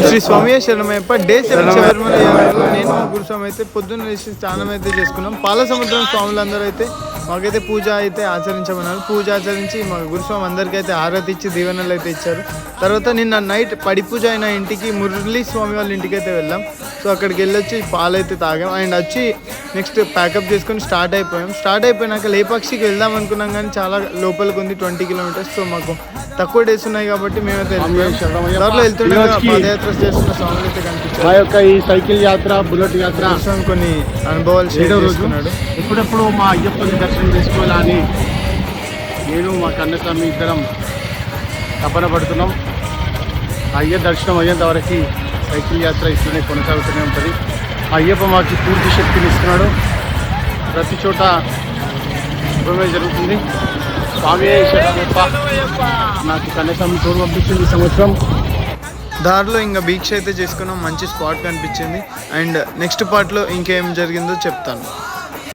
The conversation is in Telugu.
శ్రీ స్వామి శరణమయ్యప్ప డే 7 శబరిమల యాత్రలో నేను మా గురుస్వామి అయితే పొద్దున్న లేచి స్నానం అయితే చేసుకున్నాం. పాలసముద్రం స్వాములందరూ అయితే మాకైతే పూజ అయితే ఆచరించమన్నారు. పూజ ఆచరించి మా గురుస్వామి అందరికీ అయితే ఆరతి ఇచ్చి దీవెనలు అయితే ఇచ్చారు. తర్వాత నిన్న నైట్ పడి పూజ అయిన ఇంటికి మురళీ స్వామి వాళ్ళ ఇంటికి అయితే వెళ్ళాం. సో అక్కడికి వెళ్ళొచ్చి పాలు అయితే తాగాం అండ్ వచ్చి నెక్స్ట్ ప్యాకప్ చేసుకొని స్టార్ట్ అయిపోయాం. స్టార్ట్ అయిపోయినాక లేపాక్షికి వెళ్దాం అనుకున్నాం కానీ చాలా లోపలికి ఉంది 20 కిలోమీటర్స్. సో మాకు తక్కువ డేస్ ఉన్నాయి కాబట్టి మేమైతే దాంట్లో వెళ్తుండగా పాదయాత్ర చేస్తున్న స్వాములు అయితే కనిపించారు. మా యొక్క ఈ సైకిల్ యాత్ర, బుల్లెట్ యాత్ర కొన్ని అనుభవాలు షేర్ చేసుకున్నాడు. ఎప్పుడెప్పుడు మా అయ్యప్పని దర్శనం చేసుకోవాలని నేను మా కన్నస్వామి ఇద్దరం తపన పడుతున్నాం. అయ్య దర్శనం అయ్యేంత వరకు సైకిల్ యాత్ర ఇట్లనే కొనసాగుతూనే ఉంటుంది. అయ్యప్ప మాకు పూర్తి శక్తిని ఇస్తున్నాడు. ప్రతి చోట శుభమే జరుగుతుంది. స్వామి నాకు కన్నస్వామి తోడు పంపించింది ఈ సంవత్సరం. దారిలో ఇంకా బీచ్ అయితే చేసుకున్నాం. మంచి స్పాట్ కనిపించింది అండ్ నెక్స్ట్ పార్ట్లో ఇంకేం జరిగిందో చెప్తాను.